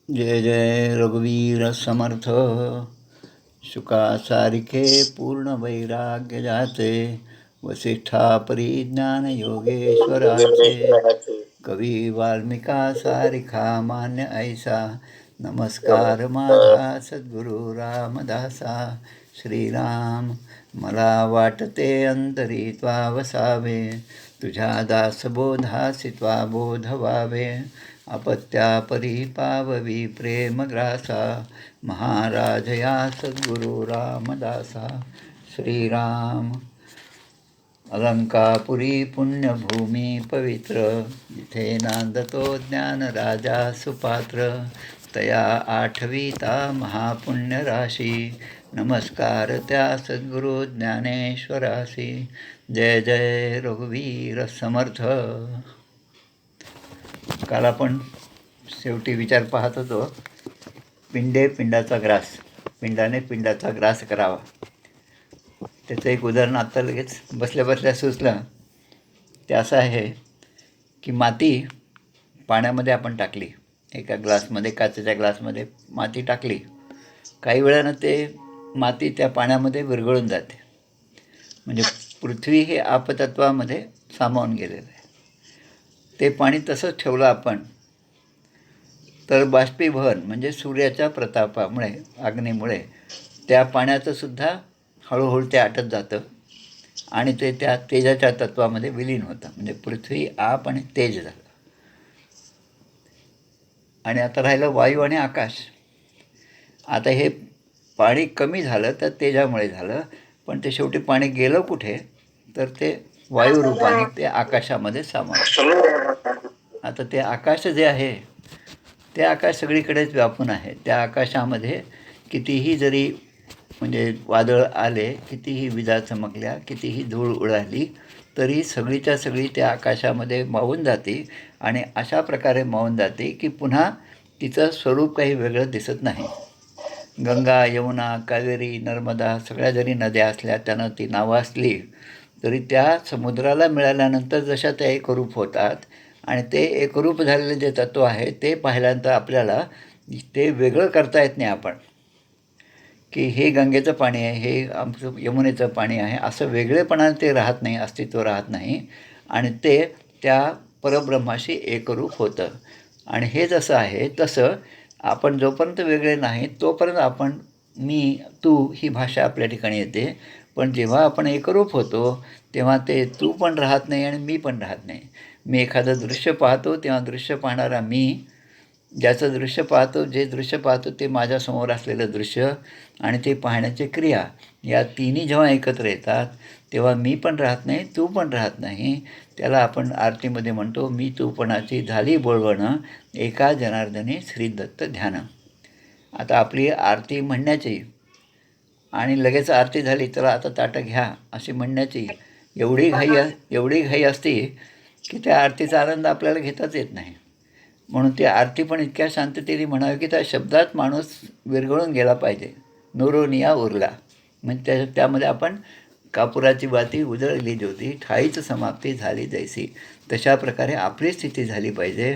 जय जय रघुवीर समर्थ. शुका सारिखे पूर्ण वैराग्य जाचे, वसिष्ठा परिज्ञान योगेश्वराचे. कवी वाल्मिका सारिखा मान्य ऐसा, नमस्कार माझा सद्गुरु रामदासा. श्रीराम मला वाटते अंतरी त्वा वसावे, तुझ्या दासबोधासी त्वा बोध व्हावे. अपत्यापरी पाववी प्रेमग्रासा, महाराज या सद्गुरु रामदासा. श्रीराम अलंकापुरी पुण्यभूमी पवित्र, जिथे नांदतो ज्ञान राजा सुपात्र. तया आठविता महापुण्य राशी, नमस्कार त्या सद्गुरु ज्ञानेश्वरासी. जय जय रघुवीर समर्थ. काल आपण शेवटी विचार पाहत होतो, पिंडे पिंडाचा ग्रास, पिंडाने पिंडाचा ग्रास करावा. त्याचं एक उदाहरण आत्ता लगेच बसल्या बसल्या सुचलं. ते असं आहे की माती पाण्यामध्ये आपण टाकली, एका ग्लासमध्ये, काचेच्या ग्लासमध्ये माती टाकली. काही वेळानं ते माती त्या पाण्यामध्ये विरघळून जाते. म्हणजे पृथ्वी हे आपतत्वामध्ये सामावून गेलेलं आहे. ते पाणी तसंच ठेवलं आपण तर बाष्पीभवन म्हणजे सूर्याच्या प्रतापामुळे, अग्नीमुळे त्या पाण्याचंसुद्धा हळूहळू ते आटत जातं आणि ते त्या तेजाच्या तत्वामध्ये विलीन होतं. म्हणजे पृथ्वी आप आणि तेज झालं. आणि आता राहिलं वायू आणि आकाश. आता हे पाणी कमी झालं तर तेजामुळे झालं, पण ते शेवटी पाणी गेलं कुठे, तर ते वायुरूपाने ते आकाशामध्ये सामावलं. आता ते आकाश जे आहे, ते आकाश सगळीकडेच व्यापून आहे. त्या आकाशामध्ये कितीही जरी म्हणजे वादळ आले, कितीही विजा चमकल्या, कितीही धूळ उडाली, तरी सगळीच्या सगळी त्या आकाशामध्ये मावून जाते. आणि अशा प्रकारे मावून जाते की पुन्हा तिचं स्वरूप काही वेगळं दिसत नाही. गंगा, यमुना, कावेरी, नर्मदा सगळ्या जरी नद्या असल्या, त्यानं ती नावं असली, तरी त्या समुद्राला मिळाल्यानंतर जशा त्या एकरूप होतात. आणि ते एकरूप झालेलं जे तत्त्व आहे ते पाहिल्यानंतर आपल्याला ते वेगळं करता येत नाही. आपण की हे गंगेचं पाणी आहे, हे आमचं यमुनेचं पाणी आहे, असं वेगळेपणाने ते राहत नाही, अस्तित्व राहत नाही. आणि ते त्या परब्रह्माशी एकरूप होतं. आणि हे जसं आहे तसं आपण जोपर्यंत वेगळे नाही तोपर्यंत आपण मी तू ही भाषा आपल्या ठिकाणी येते. पण जेव्हा आपण एकरूप होतो तेव्हा ते तू पण राहत नाही आणि मी पण राहत नाही. मी एखादं दृश्य पाहतो तेव्हा दृश्य पाहणारा मी, ज्याचं दृश्य पाहतो, जे दृश्य पाहतो ते माझ्यासमोर असलेलं दृश्य आणि ते पाहण्याची क्रिया, या तिन्ही जेव्हा एकत्र येतात तेव्हा मी पण राहत नाही, तू पण राहत नाही. त्याला आपण आरतीमध्ये म्हणतो, मी तूपणाची झाली बोलवणं, एका जनार्दनी श्रीदत्त ध्यान. आता आपली आरती म्हणण्याची आणि लगेच आरती झाली तर आता ताटं घ्या अशी म्हणण्याची एवढी घाई असते की त्या आरतीचा आनंद आपल्याला घेताच येत नाही. म्हणून ती आरती पण इतक्या शांततेने म्हणावी की त्या शब्दात माणूस विरघळून गेला पाहिजे. नुरोनिया उरला म्हणजे त्यामध्ये आपण कापुराची बाती उजळली ज्योती, ठाईच समाप्ती झाली जैसी, तशा प्रकारे आपली स्थिती झाली पाहिजे.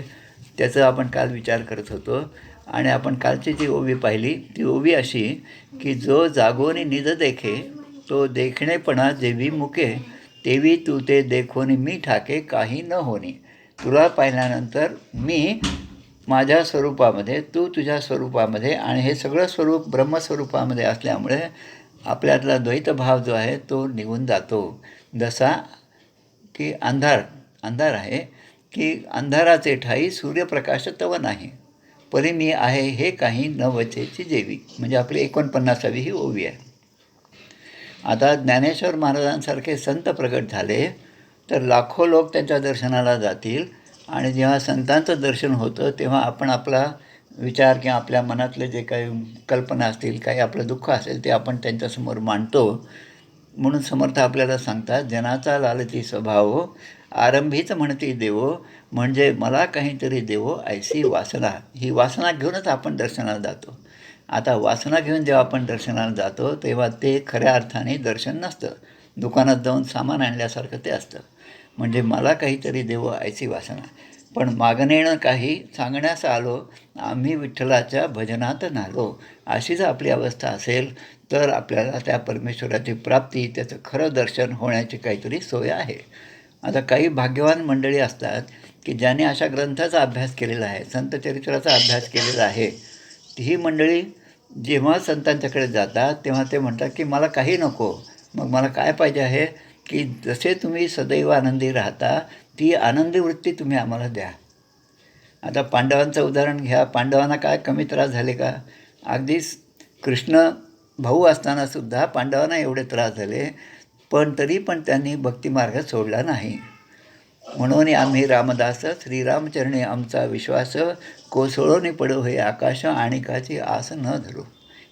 त्याचं आपण काल विचार करत होतो. आणि आपण कालची जी ओवी पाहिली ती ओवी अशी की जो जागोनी निज देखे, तो देखणेपणा जेवी मुके, तेवी तू ते देखोनी मी ठाके काही न होणी. तुला पाहिल्यानंतर मी माझ्या स्वरूपामध्ये, तू तुझ्या स्वरूपामध्ये, आणि हे सगळं स्वरूप ब्रह्मस्वरूपामध्ये असल्यामुळे आपल्यातला द्वैतभाव जो आहे तो निघून जातो. जसा की अंधार आहे की अंधाराचे ठाई सूर्यप्रकाश तव नाही, परी मी आहे हे काही न वचेची जेवी. म्हणजे आपली 49वी ही ओवी आहे. आता ज्ञानेश्वर महाराजांसारखे संत प्रगट झाले तर लाखो लोक त्यांच्या दर्शनाला जातील. आणि जेव्हा संतांचं दर्शन होतं तेव्हा आपण आपला विचार किंवा आपल्या मनातले जे काही कल्पना असतील, काही आपलं दुःख असेल, ते आपण त्यांच्यासमोर मांडतो. म्हणून समर्थ आपल्याला सांगतात, जनाचा लालची स्वभाव आरंभीच म्हणती देवो, म्हणजे मला काहीतरी देवो ऐसी वासना. ही वासना घेऊनच आपण दर्शनाला जातो. आता वासना घेऊन जेव्हा आपण दर्शनाला जातो तेव्हा ते खऱ्या अर्थाने दर्शन नसतं, दुकानात जाऊन सामान आणल्यासारखं ते असतं. म्हणजे मला काहीतरी देवो ऐसी वासना. पण मागणेनं काही सांगण्यास आलो, आम्ही विठ्ठलाच्या भजनात नालो. अशीच आपली अवस्था असेल तर आपल्याला त्या परमेश्वराची प्राप्ती, त्याचं खरं दर्शन होण्याची काहीतरी सोय आहे. आता काही भाग्यवान मंडळी असतात की ज्याने अशा ग्रंथाचा अभ्यास केलेला आहे, संतचरित्राचा अभ्यास केलेला आहे. ही मंडळी जेव्हा संतांच्याकडे जातात तेव्हा ते म्हणतात की मला काही नको, मग मला काय पाहिजे आहे की जसे तुम्ही सदैव आनंदी राहता ती आनंदी वृत्ती तुम्ही आम्हाला द्या. आता पांडवांचं उदाहरण घ्या. पांडवांना काय कमी त्रास झाले का? अगदीच कृष्ण भाऊ असतानासुद्धा पांडवांना एवढे त्रास झाले, पण तरी पण त्यांनी भक्तिमार्ग सोडला नाही. म्हणून आम्ही रामदास श्रीरामचरणी आमचा विश्वास, कोसळून पडो हे आकाश आणिकाची आस न धरू.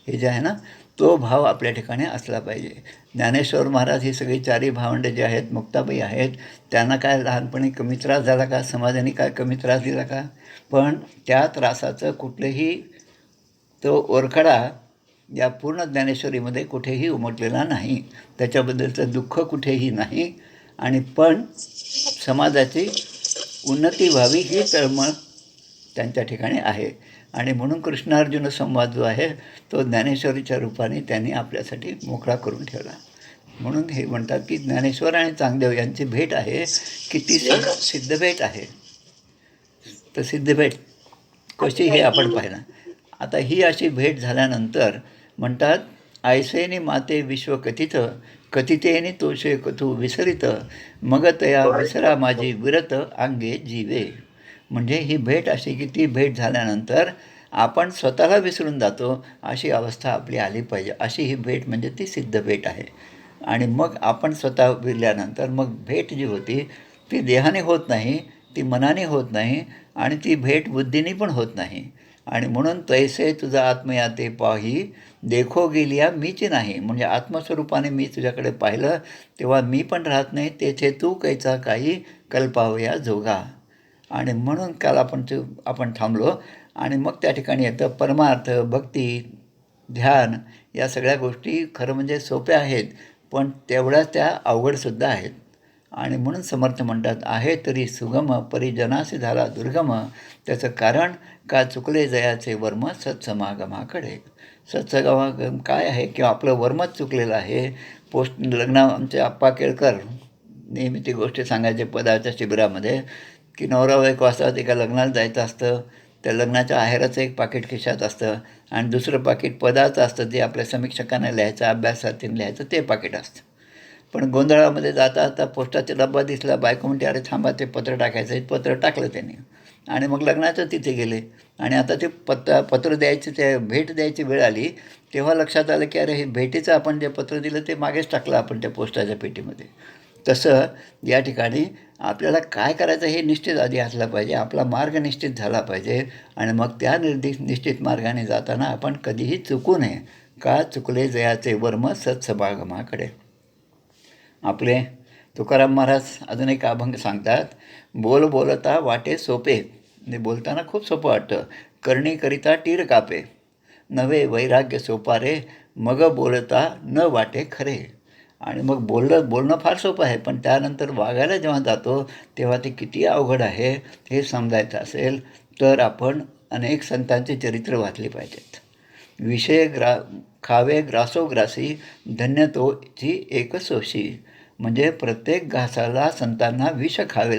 हे जे आहे ना, तो भाव आपल्या ठिकाणी असला पाहिजे. ज्ञानेश्वर महाराज ही सगळी चारी भावंडे जे आहेत, मुक्ताबाई आहेत, त्यांना काय लहानपणी कमी त्रास झाला का? समाजाने काय कमी त्रास दिला का? पण त्या त्रासाचं कुठलेही तो ओरखडा या पूर्ण ज्ञानेश्वरीमध्ये कुठेही उमटलेला नाही. त्याच्याबद्दलचं दुःख कुठेही नाही. आणि पण समाजाची उन्नती व्हावी ही तळमळ त्यांच्या ठिकाणी आहे. आणि म्हणून कृष्णार्जुन संवाद जो आहे तो ज्ञानेश्वरीच्या रूपाने त्यांनी आपल्यासाठी मोकळा करून ठेवला. म्हणून हे म्हणतात की ज्ञानेश्वर आणि चांगदेव यांची भेट आहे की ती सिद्ध भेट आहे. तर सिद्ध भेट कशी हे आपण पाहिलं. आता ही अशी भेट झाल्यानंतर म्हणतात, ऐसेनी माते विश्व कथित, कथितेनी तोषे कथू विसरित, मग तया विसरा माझी विरत अंगे जीवे. म्हणजे ही भेट अशी की ती भेट झाल्यानंतर आपण स्वतःला विसरून जातो अशी अवस्था आपली आली पाहिजे. अशी ही भेट म्हणजे ती सिद्ध भेट आहे. आणि मग आपण स्वतः विरल्यानंतर मग भेट जी होती ती देहाने होत नाही, ती मनाने होत नाही, आणि ती भेट बुद्धीने पण होत नाही. आणि म्हणून तैसे तुझा आत्मया ते पाही, देखो गेलिया मीची नाही. म्हणजे आत्मस्वरूपाने मी तुझ्याकडे पाहिलं तेव्हा मी पण राहत नाही, तेथे तू कैचा काही कल्पावया जोगा. आणि म्हणून काल आपण थांबलो. आणि मग त्या ठिकाणी येतं परमार्थ, भक्ती, ध्यान. या सगळ्या गोष्टी खरं म्हणजे सोप्या आहेत, पण तेवढ्याच त्या अवघडसुद्धा आहेत. आणि म्हणून समर्थ म्हणतात, आहे तरी सुगम परिजनासी झाला दुर्गम, त्याचं कारण का चुकले जयाचे वर्म सत्समागमाकडे. सत्समागम काय आहे? किंवा आपलं वर्मच चुकलेलं आहे. आमचे आप्पा केळकर नेहमी ती गोष्ट सांगायचे पदाच्या शिबिरामध्ये की नवरा बायको असतात, एका लग्नाला जायचं असतं, त्या लग्नाच्या आहेराचं एक पाकिट खिशात असतं आणि दुसरं पाकिट पदाचं असतं, ते आपल्या समीक्षकांना लिहायचं, अभ्यासार्थींना लिहायचं ते पाकिट असतं. पण गोंधळामध्ये जाता जाता पोस्टाचा डब्बा दिसला, बायको म्हणते अरे थांबा ते पत्र टाकायचं आहे. पत्र टाकलं त्यांनी आणि मग लग्नाचं तिथे गेले. आणि आता ते पत्र द्यायची, ते भेट द्यायची वेळ आली तेव्हा लक्षात आलं की अरे हे भेटीचं आपण जे पत्र दिलं ते मागेच टाकलं आपण त्या पोस्टाच्या पेटीमध्ये. तसं या ठिकाणी आपल्याला काय करायचं हे निश्चित आधी असलं पाहिजे, आपला मार्ग निश्चित झाला पाहिजे. आणि मग त्या निश्चित मार्गाने जाताना आपण कधीही चुकू नये. का चुकले जयाचे वर्म सत्सभागमाकडे. आपले तुकाराम महाराज अजून एक अभंग सांगतात, बोल बोलता वाटे सोपे. म्हणजे बोलताना खूप सोपं वाटतं, करणी करिता टीर कापे, नवे वैराग्य सोपारे, मग बोलता न वाटे खरे. आणि मग बोलणं फार सोपं आहे, पण त्यानंतर वागायला जेव्हा जातो तेव्हा ते किती अवघड आहे हे समजायचं असेल तर आपण अनेक संतांचे चरित्र वाचले पाहिजेत. विषय खावे ग्रासोग्रासी, धन्य तोची एक सोशी. म्हणजे प्रत्येक घासाला संतांना विष खावे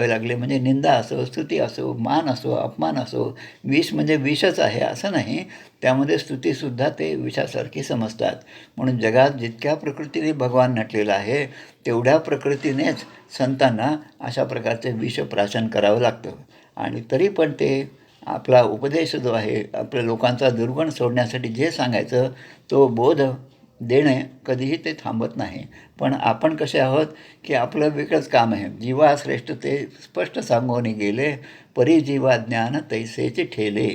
लागले म्हणजे निंदा असो, स्तुती असो, मान असो, अपमान असो. विष म्हणजे विषच आहे असं नाही, त्यामध्ये स्तुतीसुद्धा ते विषासारखी समजतात. म्हणून जगात जितक्या प्रकृतीने भगवान नटलेला आहे तेवढ्या प्रकृतीनेच संतांना अशा प्रकारचे विष प्राशन करावं लागतं. आणि तरी पण ते आपला उपदेश जो आहे, आपल्या लोकांचा दुर्गुण सोडण्यासाठी जे सांगायचं तो बोध देणे कधीही ते थांबत नाही. पण आपण कसे आहोत की आपलं वेगळंच काम आहे. जीवा श्रेष्ठ ते स्पष्ट सांगून गेले, परी जीवा ज्ञान तैसेचे ठेले,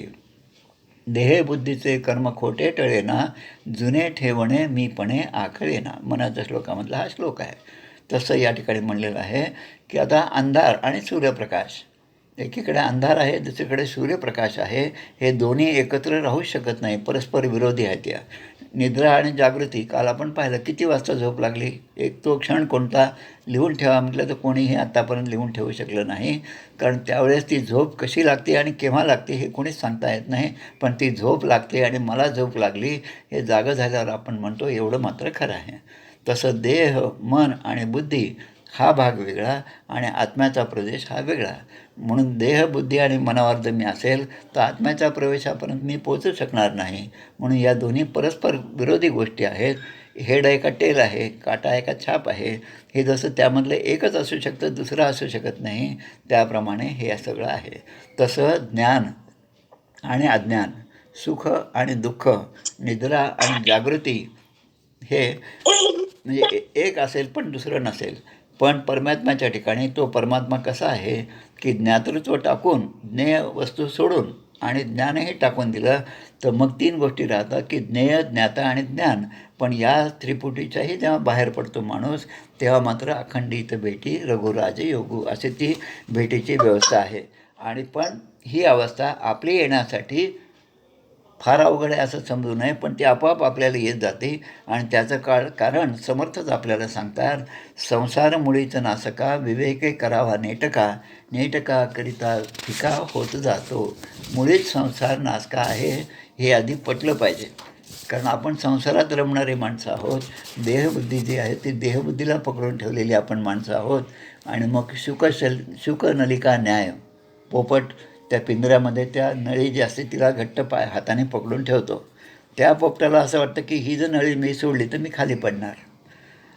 देहे बुद्धीचे कर्म खोटे टळेना, जुने ठेवणे मीपणे आखळेना. मनाच्या श्लोकामधला हा श्लोक आहे. तसं या ठिकाणी म्हणलेलं आहे की आता अंधार आणि सूर्यप्रकाश, एकीकडे अंधार आहे, दुसरीकडे सूर्यप्रकाश आहे, हे दोन्ही एकत्र राहू शकत नाही, परस्पर विरोधी आहेत. निद्रा आणि जागृती काल आपण पाहिलं किती वाजता झोप लागली. एक तो क्षण कोणता लिहून ठेवा म्हटलं तर कोणीही आत्तापर्यंत लिहून ठेवू शकलं नाही, कारण त्यावेळेस ती झोप कशी लागते आणि केव्हा लागते हे कोणीच सांगता येत नाही. पण ती झोप लागते आणि मला झोप लागली हे जागं झाल्यावर आपण म्हणतो एवढं मात्र खरं आहे. तसं देह, मन आणि बुद्धी हा भाग वेगळा आणि आत्म्याचा प्रदेश हा वेगळा. म्हणून देह, बुद्धी आणि मनावर जर मी असेल तर आत्म्याच्या प्रवेशापर्यंत मी पोहोचू शकणार नाही. म्हणून या दोन्ही परस्पर विरोधी गोष्टी आहेत. हेड आहे का टेल आहे, काटा आहे का छाप आहे, हे जसं त्यामधलं एकच असू शकतं दुसरं असू शकत नाही, त्याप्रमाणे हे सगळं आहे. तसं ज्ञान आणि अज्ञान, सुख आणि दुःख, निद्रा आणि जागृती हे म्हणजे एक असेल पण दुसरं नसेल. पण परमात्म्याच्या ठिकाणी तो परमात्मा कसा आहे की ज्ञातृत्व टाकून ज्ञेय वस्तू सोडून आणि ज्ञानही टाकून दिलं तर मग तीन गोष्टी राहतात की ज्ञेय, ज्ञाता आणि ज्ञान. पण या त्रिपुटीच्याही जेव्हा बाहेर पडतो माणूस तेव्हा मात्र अखंडित भेटी रघुराज योगू अशी ती भेटीची व्यवस्था आहे. आणि पण ही अवस्था आपली येण्यासाठी फार अवघड आहे असं समजू नये, पण ती आपोआप आपल्याला येत जाते. आणि त्याचं कारण समर्थच आपल्याला सांगतात. संसार मुळीच नासका, विवेके करावा नेटका, नेटका करिता फिका होत जातो. मुळीच संसार नासका आहे हे आधी पटलं पाहिजे, कारण आपण संसारात रमणारी माणसं आहोत. देहबुद्धी जी आहे ती देहबुद्धीला पकडून ठेवलेली आपण माणसं आहोत. आणि मग शुकनलिका न्याय, पोपट त्या पिंजऱ्यामध्ये त्या नळी जी असते तिला घट्ट हाताने पकडून ठेवतो. त्या पोपटाला असं वाटतं की ही जर नळी मी सोडली तर मी खाली पडणार,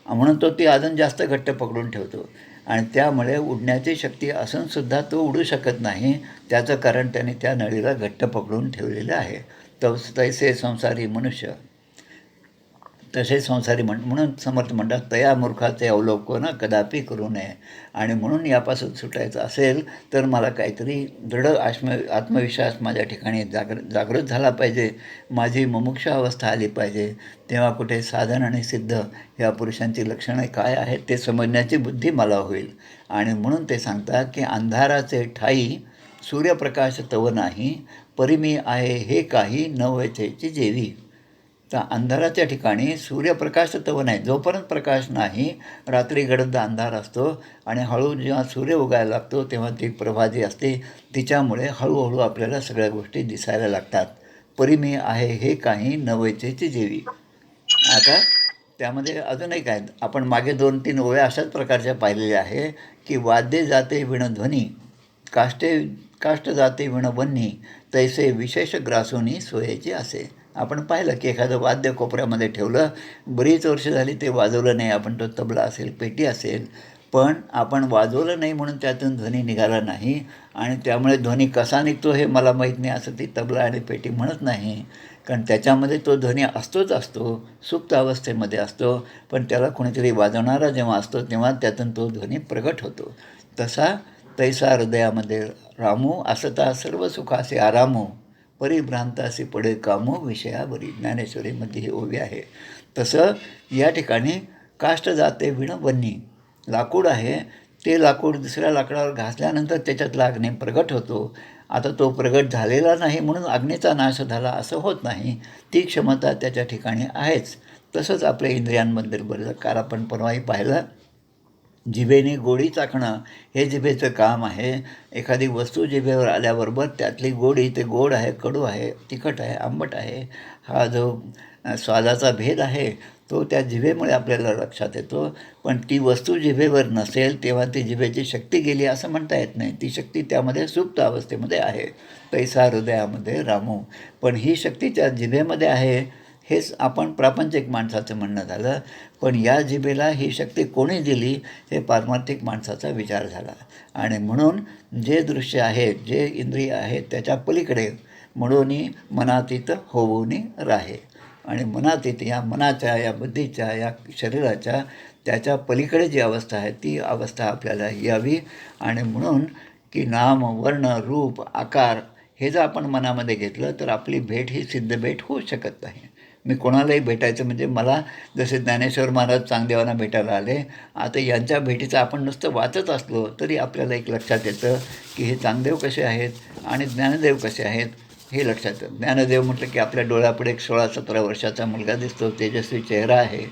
म्हणून तो ती अजून जास्त घट्ट पकडून ठेवतो. आणि त्यामुळे उडण्याची शक्ती असूनसुद्धा तो उडू शकत नाही. त्याचं कारण त्याने त्या नळीला घट्ट पकडून ठेवलेलं आहे. तैसे संसारी मनुष्य, तसे संसारी म्हणून समर्थ म्हणतात तया मूर्खाचे अवलोकन कदापि करू नये. आणि म्हणून यापासून सुटायचं असेल तर मला काहीतरी दृढ आत्मविश्वास माझ्या ठिकाणी जागृत झाला पाहिजे. माझी मुमुक्षा अवस्था आली पाहिजे. तेव्हा कुठे साधन आणि सिद्ध या पुरुषांची लक्षणं काय आहेत ते समजण्याची बुद्धी मला होईल. आणि म्हणून ते सांगतात की अंधाराचे ठाई सूर्यप्रकाश तव नाही, परिमी आहे हे काही नवचेची जेवी. तर अंधाराच्या ठिकाणी सूर्यप्रकाश तव नाही. जोपर्यंत प्रकाश नाही, रात्री गडद अंधार असतो आणि हळू जेव्हा सूर्य उगायला लागतो तेव्हा ती प्रभा जी असते तिच्यामुळे हळूहळू आपल्याला सगळ्या गोष्टी दिसायला लागतात. परिमी आहे हे काही नवचेची जेवी. आता त्यामध्ये अजूनही काय आपण मागे 2-3 ओव्या अशाच प्रकारच्या पाहिलेल्या आहे की वाद्य जाते विणध्वनी, काष्ट जाते विणवन्नी, तैसे विशेष ग्रासोनी सोयेची असे. आपण पाहिलं की एखादं वाद्य कोपऱ्यामध्ये ठेवलं, बरीच वर्ष झाली ते वाजवलं नाही. आपण तो तबला असेल, पेटी असेल, पण आपण वाजवलं नाही म्हणून त्यातून ध्वनी निघाला नाही. आणि त्यामुळे ध्वनी कसा निघतो हे मला माहीत नाही असं ती तबला आणि पेटी म्हणत नाही, कारण त्याच्यामध्ये तो ध्वनी असतोच असतो, सुप्त अवस्थेमध्ये असतो. पण त्याला कोणीतरी वाजवणारा जेव्हा असतो तेव्हा त्यातून तो ध्वनी प्रगट होतो. तसा तैसा हृदयामध्ये रामू असता सर्व सुखासे आरामू, परिभ्रांतासी पडे कामू विषयावरी. ज्ञानेश्वरीमध्ये ही ओवी आहे. तसं या ठिकाणी काष्ट जाते विणवन्नी, लाकूड आहे ते लाकूड दुसऱ्या लाकडावर घासल्यानंतर त्याच्यातला अग्नी प्रगट होतो. आता तो प्रगट झालेला नाही म्हणून अग्नीचा नाश झाला असं होत नाही. ती क्षमता त्याच्या ठिकाणी आहेच. तसंच आपल्या इंद्रियांबद्दल बोललं, कारण आपण परवाही पाहिलं जिभेने गोडी चाखणं हे जिभेचं काम आहे. एखादी वस्तू जिभेवर आल्याबरोबर त्यातली गोडी, ते गोड आहे, कडू आहे, तिखट आहे, आंबट आहे, हा जो स्वादाचा भेद आहे तो त्या जिभेमुळे आपल्याला लक्षात येतो. पण ती वस्तू जिभेवर नसेल तेव्हा ती जिभेची शक्ती गेली असं म्हणता येत नाही. ती शक्ती त्यामध्ये सुप्त अवस्थेमध्ये आहे. तैसा हृदयामध्ये रामू. पण ही शक्ती त्या जिभेमध्ये आहे हेच आपण प्रापंचिक माणसाचं म्हणणं झालं. पण या जिभेला ही शक्ती कोणी दिली हे पारमार्थिक माणसाचा विचार झाला. आणि म्हणून जे दृश्य आहे, जे इंद्रिय आहेत त्याच्या पलीकडे म्हणून मनातीत होऊनी राहे. आणि मनातीत या मनाच्या, या बुद्धीच्या, या शरीराच्या त्याच्या पलीकडे जी अवस्था आहे ती अवस्था आपल्याला यावी. आणि म्हणून की नाम, वर्ण, रूप, आकार हे जर आपण मनामध्ये घेतलं तर आपली भेट ही सिद्ध भेट होऊ शकत नाही. मी कोणालाही भेटायचं म्हणजे मला जसे ज्ञानेश्वर महाराज चांगदेवांना भेटायला आले, आता यांच्या भेटीचं आपण नुसतं वाचत असलो तरी आपल्याला एक लक्षात येतं की हे चांगदेव कसे आहेत आणि ज्ञानदेव कसे आहेत. हे लक्षात येतं. ज्ञानदेव म्हटलं की आपल्या डोळ्यापुढे एक 16-17 वर्षाचा मुलगा दिसतो, तेजस्वी चेहरा आहे,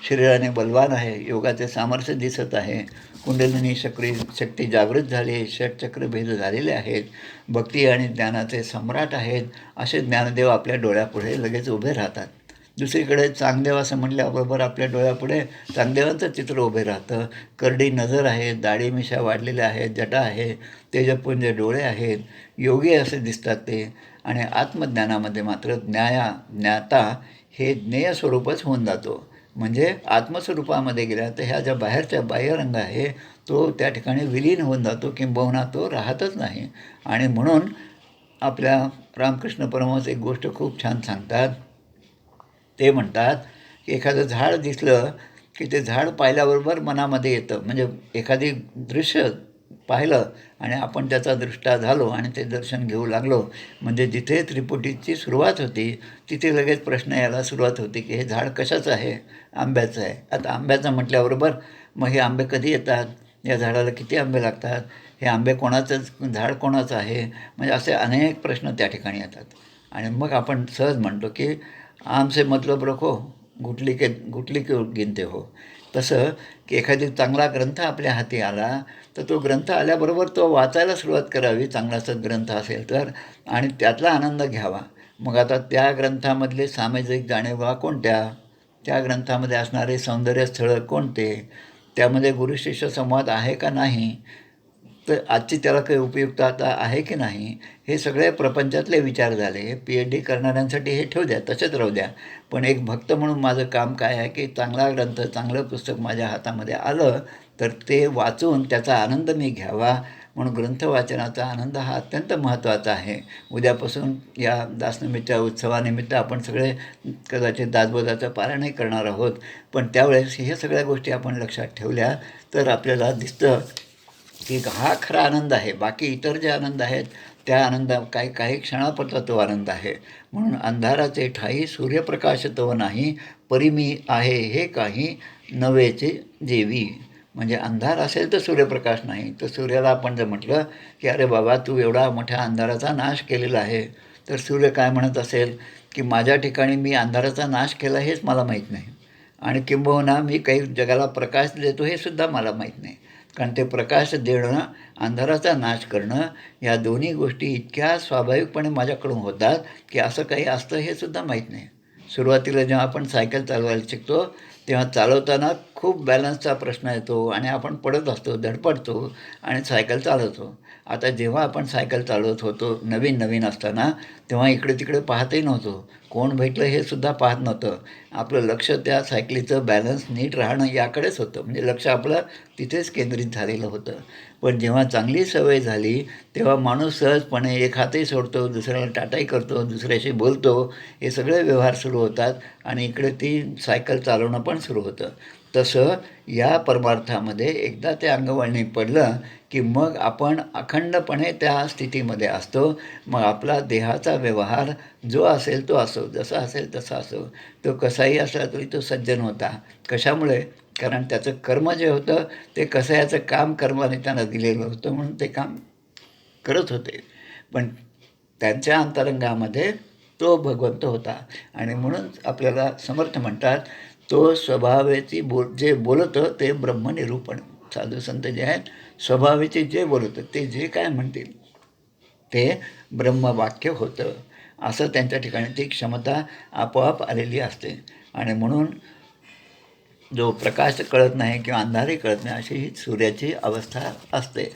शरीराने बलवान आहे, योगाचे सामर्थ्य दिसत आहे, कुंडलिनी शक्ती जागृत झाली आहे, षटचक्रभेद झालेले आहेत, भक्ती आणि ज्ञानाचे सम्राट आहेत, असे ज्ञानदेव आपल्या डोळ्यापुढे लगेच उभे राहतात. दुसरीकडे चांगदेव असं म्हटल्याबरोबर आपल्या डोळ्यापुढे चांगदेवांचं चित्र उभे राहतं. करडी नजर आहे, दाढी मिशा वाढलेल्या आहेत, जटा आहे, तेजपुंज डोळे आहेत, योगी असे दिसतात ते. आणि आत्मज्ञानामध्ये मात्र ज्ञाता हे ज्ञेय स्वरूपच होऊन जातो. म्हणजे आत्मस्वरूपामध्ये गेला तर ह्या ज्या बाहेरच्या बाह्यरंग आहे तो त्या ठिकाणी विलीन होऊन जातो, किंबहुना तो राहतच नाही. आणि म्हणून आपल्या रामकृष्ण परमहंस एक गोष्ट खूप छान सांगतात. ते म्हणतात की एखादं झाड दिसलं की ते झाड पाहिल्याबरोबर मनामध्ये येतं. म्हणजे एखादी दृश्य पाहिलं आणि आपण त्याचा दृष्टा झालो आणि ते दर्शन घेऊ लागलो, म्हणजे जिथे त्रिपुटीची सुरुवात होती तिथे लगेच प्रश्न यायला सुरुवात होती की हे झाड कशाचं आहे? आंब्याचं आहे. आता आंब्याचं म्हटल्याबरोबर मग हे आंबे कधी येतात? या झाडाला किती आंबे लागतात? हे आंबे कोणाचं झाड कोणाचं आहे? म्हणजे असे अनेक प्रश्न त्या ठिकाणी येतात. आणि मग आपण सहज म्हणतो की आम से मतलब रखो, गुटली के गिनते हो. तसं की एखादी चांगला ग्रंथ आपल्या हाती आला तर तो ग्रंथ आल्याबरोबर तो वाचायला सुरुवात करावी, चांगलाच ग्रंथ असेल तर, आणि त्यातला आनंद घ्यावा. मग आता त्या ग्रंथामधले सामाजिक जाणीवा कोणत्या? त्या ग्रंथामध्ये असणारे सौंदर्य स्थळं कोणते? त्यामध्ये गुरुशिष्य संवाद आहे का नाही? तर आजची त्याला काही उपयुक्तता आहे की नाही? हे सगळे प्रपंचातले विचार झाले. PhD करणाऱ्यांसाठी हे ठेवू द्या, तसेच राहू द्या. पण एक भक्त म्हणून माझं काम काय आहे की चांगला ग्रंथ, चांगलं पुस्तक माझ्या हातामध्ये आलं तर ते वाचून त्याचा आनंद मी घ्यावा. म्हणून ग्रंथ वाचनाचा आनंद हा अत्यंत महत्त्वाचा आहे. उद्यापासून या दासनमीच्या उत्सवानिमित्त आपण सगळे कदाचित दासबोधाचं पारायणही करणार आहोत. पण त्यावेळेस हे सगळ्या गोष्टी आपण लक्षात ठेवल्या तर आपल्याला दिसतं की हा खरा आनंद आहे. बाकी इतर जे आनंद आहेत त्या काही काही क्षणापुरता तो आनंद आहे. म्हणून अंधाराचे ठाई सूर्यप्रकाश तो नाही, परी मी आहे हे काही नवेचे जेवी. म्हणजे अंधार असेल तर सूर्यप्रकाश नाही. तर सूर्याला आपण जर म्हटलं की अरे बाबा तू एवढा मोठ्या अंधाराचा नाश केलेला आहे, तर सूर्य काय म्हणत असेल की माझ्या ठिकाणी मी अंधाराचा नाश केला हेच मला माहीत नाही, आणि किंबहुना मी काही जगाला प्रकाश देतो हे सुद्धा मला माहीत नाही. कारण ते प्रकाश देणं, अंधाराचा नाश करणं, या दोन्ही गोष्टी इतक्या स्वाभाविकपणे माझ्याकडून होतात की असं काही असतं हे सुद्धा माहीत नाही. सुरुवातीला जेव्हा आपण सायकल चालवायला शिकतो तेव्हा चालवताना खूप बॅलन्सचा प्रश्न येतो आणि आपण पडत असतो, धडपडतो आणि सायकल चालवतो. आता जेव्हा आपण सायकल चालवत होतो नवीन असताना, तेव्हा इकडे तिकडे पाहतही नव्हतो, कोण भेटलं हे सुद्धा पाहत नव्हतं. आपलं लक्ष त्या सायकलीचं बॅलन्स नीट राहणं याकडेच होतं. म्हणजे लक्ष आपलं तिथेच केंद्रित झालेलं होतं. पण जेव्हा चांगली सवय झाली तेव्हा माणूस सहजपणे एक हातही सोडतो, दुसऱ्याला टाटाही करतो, दुसऱ्याशी बोलतो, हे सगळे व्यवहार सुरू होतात आणि इकडे ती सायकल चालवणं पण सुरू होतं. तसं या परमार्थामध्ये एकदा ते अंगवळणी पडलं की मग आपण अखंडपणे त्या स्थितीमध्ये असतो. मग आपला देहाचा व्यवहार जो असेल तो असो, जसा असेल तसा असो, तो कसाही असला तरी तो सज्जन होता. कशामुळे? कारण त्याचं कर्म जे होतं ते कसायाचं काम कर्माने त्यांना दिलेलं होतं, म्हणून ते काम करत होते. पण त्यांच्या अंतरंगामध्ये तो भगवंत होता. आणि म्हणून आपल्याला समर्थ म्हणतात तो स्वभावेची जे बोलतं ते ब्रह्मनिरूपण. साधू संत जे आहेत स्वभावेचे जे बोलतं ते जे काय म्हणतील ते ब्रह्मवाक्य होतं. असं त्यांच्या ठिकाणी ती क्षमता आपोआप आलेली असते. आणि म्हणून जो प्रकाश कळत नाही किंवा अंधारही कळत नाही अशी ही सूर्याची अवस्था असते.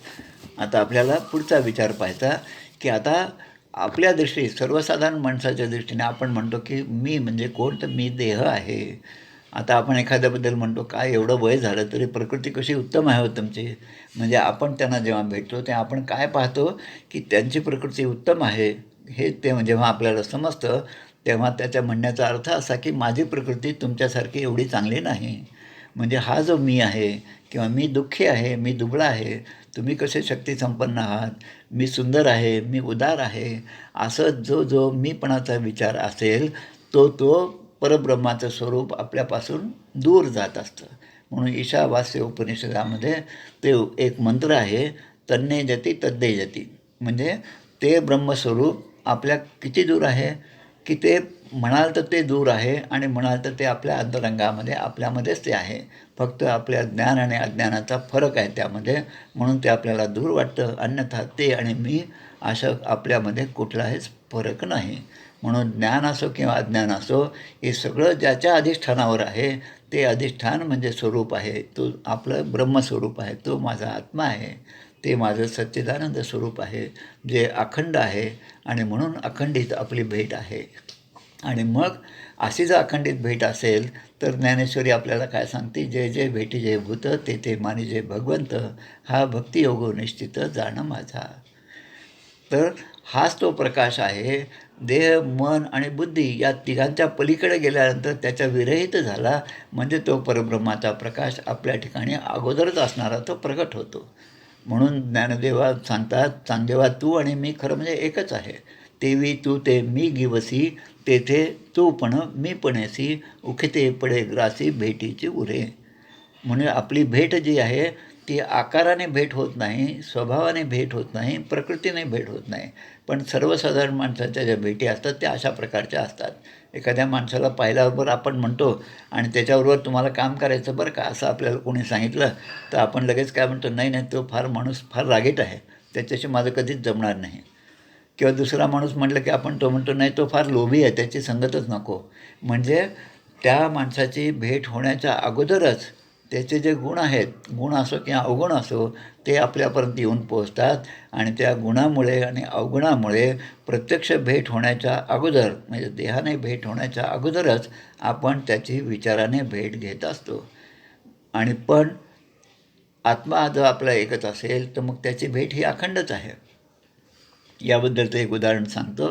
आता आपल्याला पुढचा विचार पाहायचा की आता आपल्या दृष्टी सर्वसाधारण माणसाच्या दृष्टीने आपण म्हणतो की मी म्हणजे कोण? तर मी देह आहे. आता आपण एखाद्याबद्दल म्हणतो काय एवढं वय झालं तरी प्रकृती कशी उत्तम आहे हो तुमची. म्हणजे आपण त्यांना जेव्हा भेटतो तेव्हा आपण काय पाहतो की त्यांची प्रकृती उत्तम आहे. हे ते जेव्हा आपल्याला समजतं तेव्हा त्याच्या म्हणण्याचा अर्थ असा की माझी प्रकृती तुमच्यासारखी एवढी चांगली नाही. म्हणजे हा जो मी आहे किंवा मी दुःखी आहे, मी दुबळा आहे, तुम्ही कसे शक्तिसंपन्न आहात, मी सुंदर आहे, मी उदार आहे, असं जो मीपणाचा विचार असेल तो परब्रह्माचं स्वरूप आपल्यापासून दूर जात असतं. म्हणून ईशावास्य उपनिषदामध्ये ते एक मंत्र आहे, तन्ने जती तद्दे जती. म्हणजे ते ब्रह्मस्वरूप आपल्या किती दूर आहे की ते म्हणाल तर ते दूर आहे आणि म्हणाल तर ते आपल्या अंतरंगामध्ये आपल्यामध्येच ते आहे. फक्त आपल्या ज्ञान आणि अज्ञानाचा फरक आहे त्यामध्ये, म्हणून ते आपल्याला दूर वाटतं. अन्यथा ते आणि मी असं आपल्यामध्ये कुठलाच फरक नाही. म्हणून ज्ञान असो किंवा अज्ञान असो, हे सगळं ज्याच्या अधिष्ठानावर आहे ते अधिष्ठान म्हणजे स्वरूप आहे. तो आपलं ब्रह्मस्वरूप आहे, तो माझा आत्मा आहे, ते माझं सच्चिदानंद स्वरूप आहे, जे अखंड आहे. आणि म्हणून अखंडित आपली भेट आहे. आणि मग अशी जर अखंडित भेट असेल तर ज्ञानेश्वरी आपल्याला काय सांगते, जय जय भेटी जय भूत ते ते मानी जय भगवंत, हा भक्तियोगो निश्चित जाणं माझा. तर हाच तो प्रकाश आहे. देह, मन आणि बुद्धी या तिघांच्या पलीकडे गेल्यानंतर त्याच्या विरहित झाला म्हणजे तो परब्रह्माचा प्रकाश आपल्या ठिकाणी अगोदरच असणारा तो प्रगट होतो. म्हणून ज्ञानदेवा सांगतात, चांगदेवा तू आणि मी खरं म्हणजे एकच आहे. तेवी तू ते मी गिवसी, तेथे तू पण मी पणेसी, उखिते पडे ग्रासी भेटीची उरे. म्हणजे आपली भेट जी आहे ती आकाराने भेट होत नाही, स्वभावाने भेट होत नाही, प्रकृतीने भेट होत नाही. पण सर्वसाधारण माणसाच्या ज्या भेटी असतात त्या अशा प्रकारच्या असतात. एखाद्या माणसाला पाहिल्याबरोबर आपण म्हणतो आणि त्याच्याबरोबर तुम्हाला काम करायचं बरं का असं आपल्याला कोणी सांगितलं तर आपण लगेच काय म्हणतो, नाही नाही तो माणूस फार रागीट आहे, त्याच्याशी माझं कधीच जमणार नाही. किंवा दुसरा माणूस म्हटलं की आपण तो म्हणतो, नाही तो फार लोभी आहे, त्याची संगतच नको. म्हणजे त्या माणसाची भेट होण्याच्या अगोदरच त्याचे जे गुण आहेत, गुण असो किंवा अवगुण असो, ते आपल्यापर्यंत येऊन पोहोचतात. आणि त्या गुणामुळे आणि अवगुणामुळे प्रत्यक्ष भेट होण्याच्या अगोदर म्हणजे देहाने भेट होण्याच्या अगोदरच आपण त्याची विचाराने भेट घेत असतो. आणि पण आत्मा जर आपला एकच असेल तर मग त्याची भेट ही अखंडच आहे. याबद्दलचं एक उदाहरण सांगतो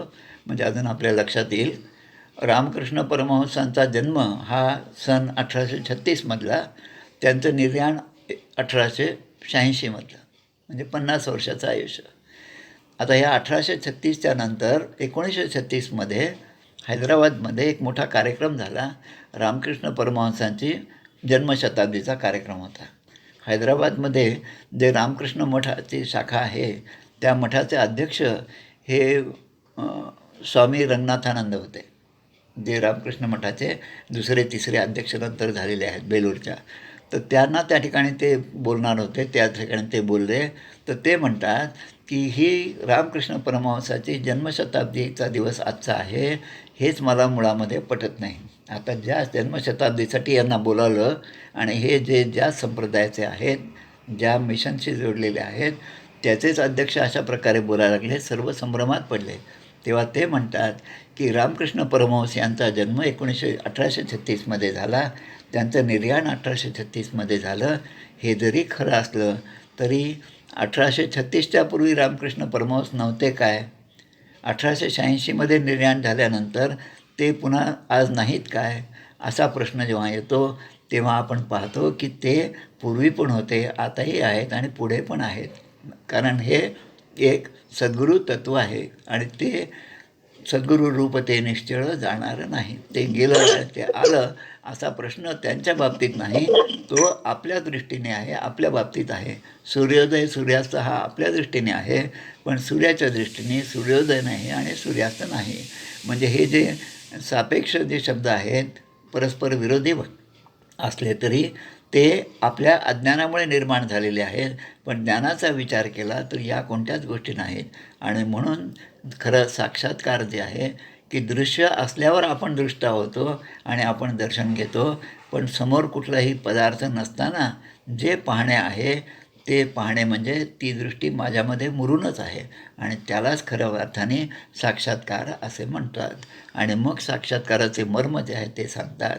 म्हणजे अजून आपल्या लक्षात येईल. रामकृष्ण परमहंसांचा जन्म हा सन 1836मधला, त्यांचं निर्याण 1886मधलं, म्हणजे 50 वर्षाचं आयुष्य. आता ह्या 1836च्या नंतर 1936मध्ये हैदराबादमध्ये एक मोठा कार्यक्रम झाला. रामकृष्ण परमहंसांची जन्मशताब्दीचा कार्यक्रम होता. हैदराबादमध्ये जे रामकृष्ण मठाची शाखा आहे त्या मठाचे अध्यक्ष हे स्वामी रंगनाथानंद होते, जे रामकृष्ण मठाचे दुसरे तिसरे अध्यक्ष नंतर झालेले आहेत बेलूरच्या. तर त्यांना त्या ठिकाणी ते बोलणार होते, त्या ठिकाणी ते बोलले. तर ते म्हणतात की ही रामकृष्ण परमहंसाची जन्मशताब्दीचा दिवस आजचा आहे, हेच मला मुळामध्ये पटत नाही. आता ज्या जन्मशताब्दीसाठी यांना बोलावलं आणि हे जे ज्या संप्रदायाचे आहेत, ज्या मिशनशी जोडलेले आहेत, त्याचेच अध्यक्ष अशा प्रकारे बोलायला लागले, सर्व संभ्रमात पडले. तेव्हा ते म्हणतात की रामकृष्ण परमहंस यांचा जन्म 1836मध्ये झाला, त्यांचं निर्याण 1836मध्ये झालं. हे जरी खरं असलं तरी 1836च्या पूर्वी रामकृष्ण परमहंस नव्हते काय? 1886मध्ये निर्याण झाल्यानंतर ते पुन्हा आज नाहीत काय? असा प्रश्न जेव्हा येतो तेव्हा आपण पाहतो की ते पूर्वी पण होते, आताही आहेत आणि पुढे पण आहेत. कारण हे एक सद्गुरू तत्त्व आहे आणि ते सद्गुरू रूप ते निश्चळ जाणारं नाही. ते गेलं ते आलं असा प्रश्न त्यांच्या बाबतीत नाही, तो आपल्या दृष्टीने आहे, आपल्या बाबतीत आहे. सूर्योदय सूर्यास्त हा आपल्या दृष्टीने आहे, पण सूर्याच्या दृष्टीने सूर्योदय नाही आणि सूर्यास्त नाही. म्हणजे हे जे सापेक्ष जे शब्द आहेत परस्पर विरोधी असले तरी ते आपल्या अज्ञानामुळे निर्माण झालेले आहेत. पण ज्ञानाचा विचार केला तर या कोणत्याच गोष्टी नाहीत. आणि म्हणून खरं साक्षात्कार जे आहे की दृश्य असल्यावर आपण दृष्टा होतो आणि आपण दर्शन घेतो, पण समोर कुठलाही पदार्थ नसताना जे पाहणे आहे ते पाहणे म्हणजे ती दृष्टी माझ्यामध्ये मुरूनच आहे आणि त्यालाच खऱ्या अर्थाने साक्षात्कार असे म्हणतात. आणि मग साक्षात्काराचे मर्म जे आहे ते सांगतात.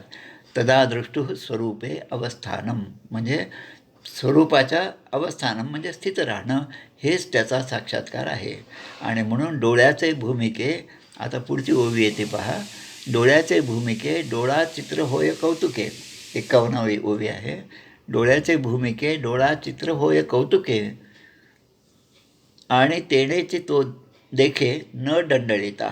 तदा दृष्टु स्वरूपे अवस्थानम, म्हणजे स्वरूपाच्या अवस्थानम म्हणजे स्थित राहणं, हेच त्याचा साक्षात्कार आहे. आणि म्हणून डोळ्याचे भूमिके, आता पुढची ओवी येते पहा. डोळ्याचे भूमिके डोळा चित्र होय कौतुके, 51वी ओवी आहे. डोळ्याचे भूमिके डोळा चित्र होय कौतुके, आणि तेणेची तो देखे न दंडळिता.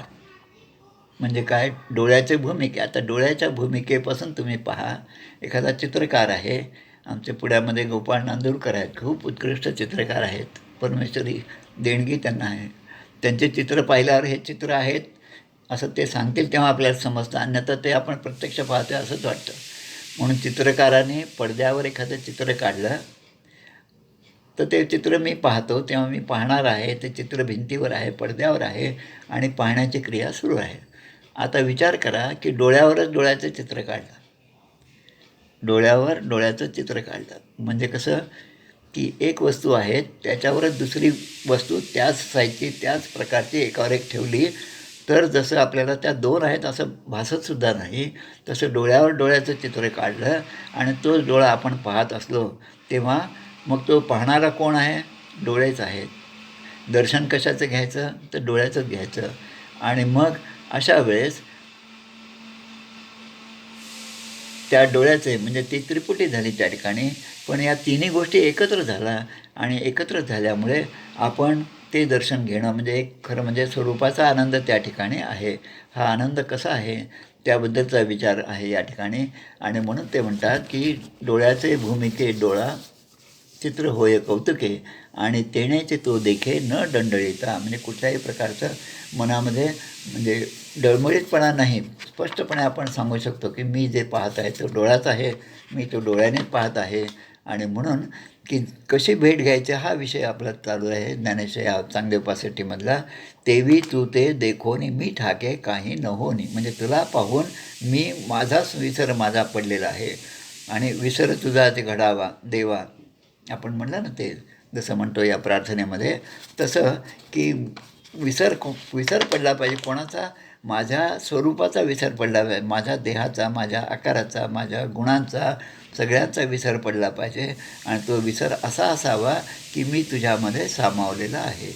म्हणजे काय? डोळ्याचे भूमिके. आता डोळ्याच्या भूमिकेपासून तुम्ही पहा, एखादा चित्रकार आहे, आमच्या पुण्यामध्ये गोपाळ नांदूरकर आहेत, खूप उत्कृष्ट चित्रकार आहेत, परमेश्वरी देणगी त्यांना आहे. त्यांचे चित्र पाहिल्यावर हे चित्र आहेत असं ते सांगतील तेव्हा आपल्याला समजतं, अन्यथा ते आपण प्रत्यक्ष पाहतो असंच वाटतं. म्हणून चित्रकाराने पडद्यावर एखादं चित्र काढलं तर ते चित्र मी पाहतो तेव्हा मी पाहणार आहे, ते चित्र भिंतीवर आहे, पडद्यावर आहे आणि पाहण्याची क्रिया सुरू आहे. आता विचार करा की डोळ्यावरच डोळ्याचं चित्र काढलं, डोळ्यावर डोळ्याचं चित्र काढलं म्हणजे कसं की एक वस्तू आहे त्याच्यावरच दुसरी वस्तू त्याच साईजची त्याच प्रकारची एकावर एक ठेवली तर जसं आपल्याला त्या दोन आहेत असं भासतसुद्धा नाही. तसं डोळ्यावर डोळ्याचं चित्र काढलं आणि तोच डोळा आपण पाहत असलो तेव्हा मग तो पाहणारा कोण आहे? डोळेच आहेत. दर्शन कशाचं घ्यायचं? तर डोळ्याचंच घ्यायचं. आणि मग अशा वेळेस त्या डोळ्याचे म्हणजे ती त्रिपुटी झाली त्या ठिकाणी. पण या तिन्ही गोष्टी एकत्र झाल्या आणि एकत्र झाल्यामुळे आपण ते दर्शन घेणं म्हणजे एक खरं म्हणजे स्वरूपाचा आनंद त्या ठिकाणी आहे. हा आनंद कसा आहे त्याबद्दलचा विचार आहे या ठिकाणी. आणि म्हणून ते म्हणतात की डोळ्याचे भूमिके डोळा चित्र होय कौतुके आणि तेणेचे तो देखे न डंडळीता. म्हणजे कुठल्याही प्रकारचं मनामध्ये म्हणजे डळमळीतपणा नाही. स्पष्टपणे आपण सांगू शकतो की मी जे पाहत आहे तो डोळाच आहे, मी तो डोळ्यानेच पाहत आहे. आणि म्हणून की कशी भेट घ्यायची हा विषय आपला चालू आहे ज्ञानेश्वर या चांगदेव पासष्टीमधला. तेवी तू ते देखोनी मी ठाके काही न होनी. म्हणजे तुला पाहून मी माझाच विसर माझा पडलेला आहे आणि विसर तुझा ते घडावा देवा. आपण म्हणलं ना ते जसं म्हणतो या प्रार्थनेमध्ये तसं की विसर पडला पाहिजे कोणाचा? माझ्या स्वरूपाचा विसर पडला पाहिजे, माझ्या देहाचा, माझ्या आकाराचा, माझ्या गुणांचा सगळ्यांचा विसर पडला पाहिजे. आणि तो विसर असा असावा की मी तुझ्यामध्ये सामावलेला आहे.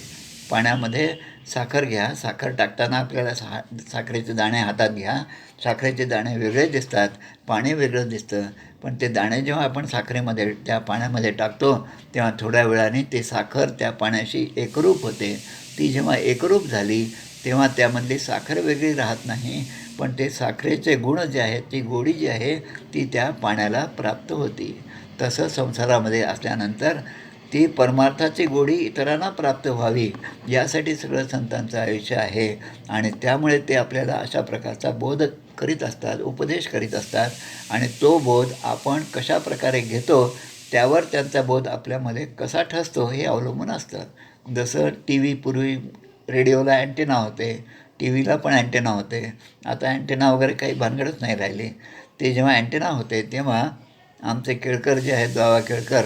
पाण्यामध्ये साखर घ्या, साखर टाकताना आपल्याला साखरेचे दाणे हातात घ्या, साखरेचे दाणे वेगळे दिसतात, पाणी वेगळं दिसतं. पण ते दाणे जेव्हा आपण साखरेमध्ये त्या पाण्यामध्ये टाकतो तेव्हा थोड्या वेळाने ते साखर त्या पाण्याशी एकरूप होते. ती जेव्हा एकरूप झाली तेव्हा त्यामधली साखर वेगळी राहत नाही, पण ते साखरेचे गुण जे आहेत, ती गोडी जी आहे ती त्या पाण्याला प्राप्त होती. तसं संसारामध्ये असल्यानंतर ती परमार्थाची गोडी इतरांना प्राप्त व्हावी यासाठी सगळं संतांचं आयुष्य आहे. आणि त्यामुळे ते आपल्याला अशा प्रकारचा बोध करीत असतात, उपदेश करीत असतात. आणि तो बोध आपण कशा प्रकारे घेतो त्यावर त्यांचा बोध आपल्यामध्ये कसा ठसतो हे अवलंबून असतं. जसं टी व्ही पूर्वी रेडिओला अँटेना होते, टी व्हीला पण अँटेना होते. आता अँटेना वगैरे काही भानगडच नाही राहिली. ते जेव्हा अँटेना होते तेव्हा आमचे केळकर जे आहेत बाबा केळकर,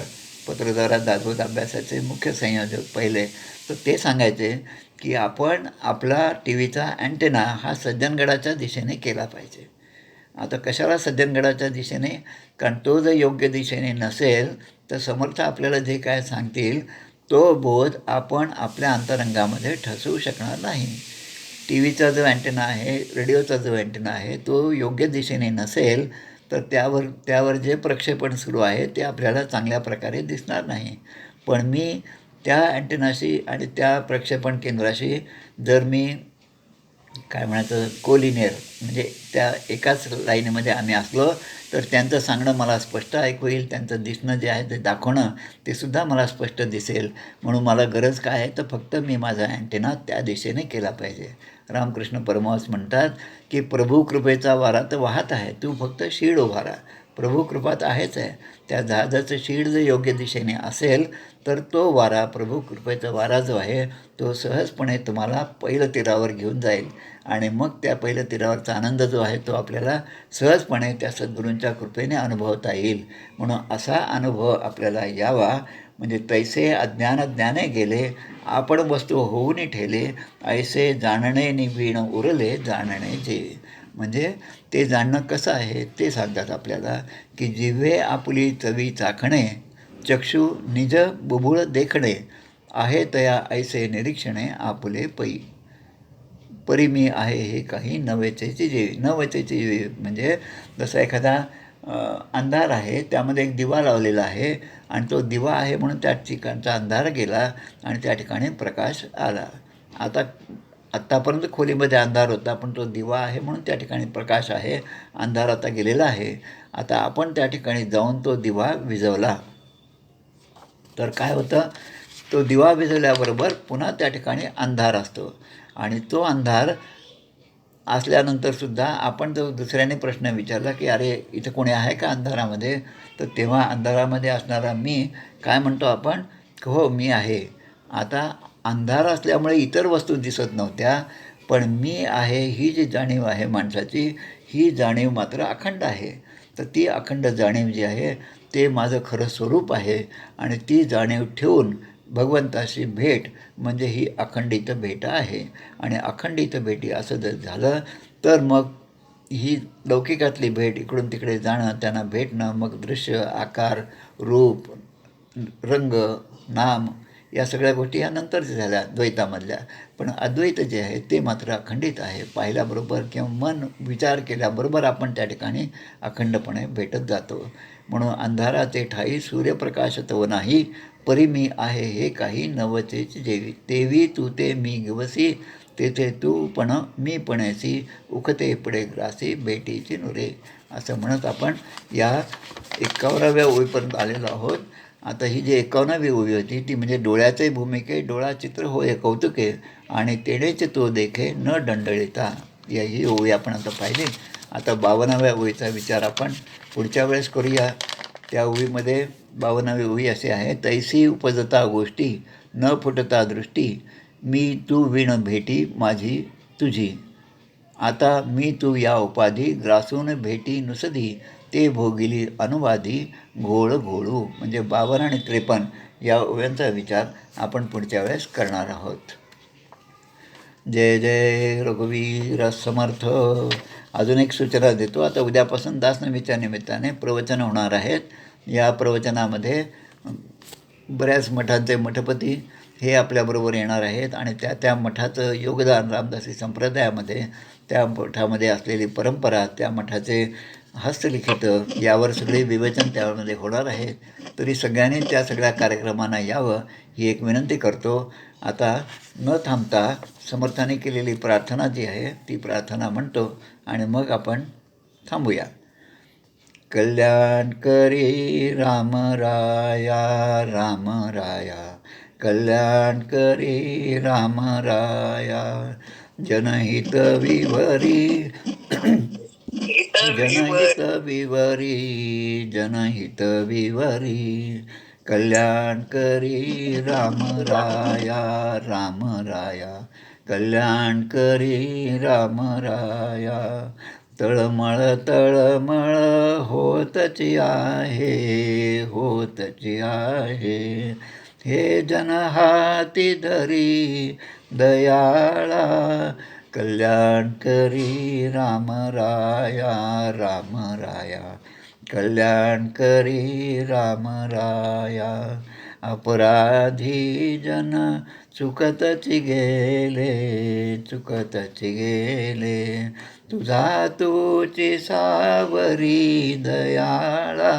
पत्रद्वारा दासबोध अभ्यासाचे मुख्य संयोजक पहिले, तर ते सांगायचे की आपण आपला टी व्हीचा अँटेना हा सज्जनगडाच्या दिशेने केला पाहिजे. आता कशाला सज्जनगडाच्या दिशेने? कारण तो जर योग्य दिशेने नसेल तर समर्थ आपल्याला जे काय सांगतील तो बोध आपण आपल्या अंतरंगामध्ये ठसवू शकणार नाही. टी व्हीचा जो अँटेना आहे, रेडिओचा जो अँटेना आहे तो योग्य दिशेने नसेल तर त्यावर जे प्रक्षेपण सुरू आहे ते आपल्याला चांगल्या प्रकारे दिसणार नाही. पण मी त्या अँटेनाशी आणि त्या प्रक्षेपण केंद्राशी जर मी काय म्हणायचं कोलिनियर म्हणजे त्या एकाच लाईनीमध्ये आम्ही असलो तर त्यांचं सांगणं मला स्पष्ट ऐकू येईल, त्यांचं दिसणं जे आहे ते दाखवणं ते सुद्धा मला स्पष्ट दिसेल. म्हणून मला गरज काय आहे तर फक्त मी माझा अँटेना त्या दिशेने केला पाहिजे. रामकृष्ण परमहंस म्हणतात की प्रभू कृपेचा वारा तर वाहत आहे, तू फक्त शीड उभारा. प्रभू कृपात आहेच आहे. त्या जहाजाचं शीड जर योग्य दिशेने असेल तर तो वारा, प्रभू कृपेचा वारा जो आहे तो सहजपणे तुम्हाला पहिलं तीरावर घेऊन जाईल. आणि मग त्या पहिल्या तीरावरचा आनंद जो आहे तो आपल्याला सहजपणे त्या सद्गुरूंच्या कृपेने अनुभवता येईल. म्हणून असा अनुभव आपल्याला यावा. म्हणजे तैसे अज्ञान ज्ञाने गेले, आपण वस्तू होऊनी ठेले, ऐसे जाणणे निवीण उरले जाणणे जे. म्हणजे ते जाणणं कसं आहे ते सांगतात आपल्याला की जिव्हे आपुली चवी चाखणे, चक्षु निज बुबुळ देखणे, आहे तया ऐसे निरीक्षणे आपुले पै. परी मी आहे हे काही नवेचेची जेवी. नवेचेची जेवी म्हणजे जसं एखादा अंधार आहे त्यामध्ये एक दिवा लावलेला आहे आणि तो दिवा आहे म्हणून त्या ठिकाणचा अंधार गेला आणि त्या ठिकाणी प्रकाश आला. आत्तापर्यंत खोलीमध्ये अंधार होता पण तो दिवा आहे म्हणून त्या ठिकाणी प्रकाश आहे. अंधार आता गेलेला आहे. आता आपण त्या ठिकाणी जाऊन तो दिवा विझवला तर काय होतं तो दिवा विझवल्याबरोबर पुन्हा त्या ठिकाणी अंधार असतो आणि तो अंधार असल्यानंतरसुद्धा आपण जर दुसऱ्याने प्रश्न विचारला की अरे इथं कोणी आहे का अंधारामध्ये, तर तेव्हा अंधारामध्ये असणारा मी काय म्हणतो आपण, हो मी आहे. आता अंधार असल्यामुळे इतर वस्तू दिसत नव्हत्या, पण मी आहे ही जी जाणीव आहे माणसाची, ही जाणीव मात्र अखंड आहे. तर ती अखंड जाणीव जी आहे ते माझं खरं स्वरूप आहे आणि ती जाणीव ठेवून भगवंताशी भेट म्हणजे ही अखंडित भेट आहे. आणि अखंडित भेटी असं जर झालं तर मग ही लौकिकातली भेट इकडून तिकडे जाणं, त्यांना भेटणं, मग दृश्य, आकार, रूप, रंग, नाम या सगळ्या गोष्टी या नंतरच्या झाल्या द्वैतामधल्या. पण अद्वैत जे आहे ते मात्र अखंडित आहे. पाहिल्याबरोबर किंवा मन विचार केल्याबरोबर आपण त्या ठिकाणी अखंडपणे भेटत जातो. म्हणून अंधाराचे ठाई सूर्यप्रकाश तव नाही, परी मी आहे हे काही नवचेच जेवी. तेवी तू ते मी गिवसी, तेथे तू पण मी पणेसी, उखते पडे ग्रासी भेटीची नुरे. असं म्हणत आपण या 51व्या ओळीपर्यंत आलेलो आहोत. आता ही जी 51वी ओळी होती ती म्हणजे डोळ्याचे भूमिके, डोळा चित्र होय कौतुके आणि तेणेच तो देखे न डंडळिता. या ही ओळी आपण आता पाहिली. आता 52व्या ओळीचा विचार आपण पुढच्या वेळेस करूया. त्या ओळीमध्ये 52वी ओळी अशी आहे, तैसी उपजता गोष्टी न फुटता दृष्टी, मी तू विण भेटी माझी तुझी. आता मी तू या उपाधी ग्रासून भेटी नुसदी, ते भोगिली अनुवादी घोळ घोळू. म्हणजे 52 आणि 53 या ओव्यांचा विचार आपण पुढच्या वेळेस करणार आहोत. जय जय रघुवीर समर्थ. अजून एक सूचना देतो. आता उद्यापासून दासनमीच्या निमित्ताने प्रवचन होणार आहेत. या प्रवचनामध्ये बऱ्याच मठांचे मठपती हे आपल्याबरोबर येणार आहेत आणि त्या मठाचं योगदान रामदासी संप्रदायामध्ये, त्या मठामध्ये असलेली परंपरा, त्या मठाचे हस्तलिखित यावर सगळे विवेचन त्यामध्ये होणार आहे. तरी सगळ्यांनी त्या सगळ्या कार्यक्रमांना यावं ही एक विनंती करतो. आता न थांबता समर्थाने केलेली प्रार्थना जी आहे ती प्रार्थना म्हणतो आणि मग आपण थांबूया. कल्याण करी राम राया, राम राया, कल्याण करी राम राया, जनहित विवरी जनहित विवरी, जनहित विवरी, कल्याण करी राम राया, राम राया, कल्याण करी राम राया. तळमळ तळमळ होतची आहे, होतची आहे, हे जन हाती धरी दयाळा, कल्याण करी राम राया, राम राया, कल्याण करी राम राया. अपराधी जन चुकतची गेले, चुकतची गेले, तुझा तूची सावरी दयाळा,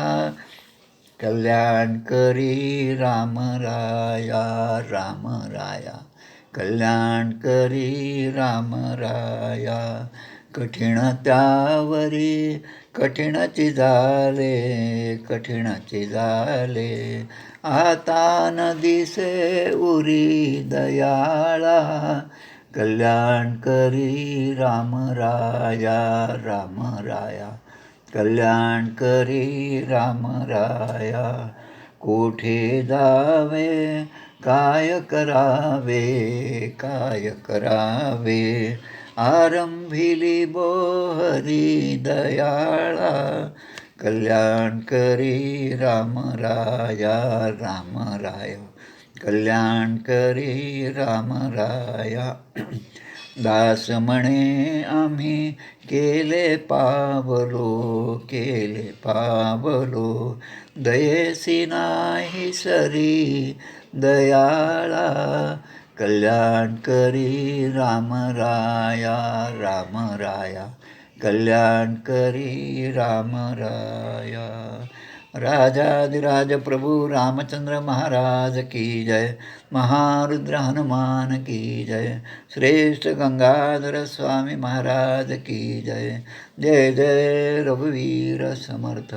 कल्याण करी राम राया, राम राया, कल्याण करी राम राया. कठीण त्यावरी कठीणची झाले, कठीणची झाले, आता न दिसे उरी दयाळा, कल्याण करी राम राया, राम राया, कल्याण करी राम राया. कोठे जावे काय करावे, काय करावे, आरंभिली बोहरी दयाळा, कल्याण करी राम राया, राम राया, कल्याण करी राम राया. दास म्हणे आम्ही केले पावलो, केले पावलो, दयेसी नाही सरी दयाळा, कल्याण करी राम राया, राम राया, कल्याण करी राम राया. राजाधिराज प्रभु रामचंद्र महाराज की जय. महारुद्र हनुमान की जय. श्रेष्ठ गंगाधर स्वामी महाराज की जय. जय जय रघुवीर समर्थ.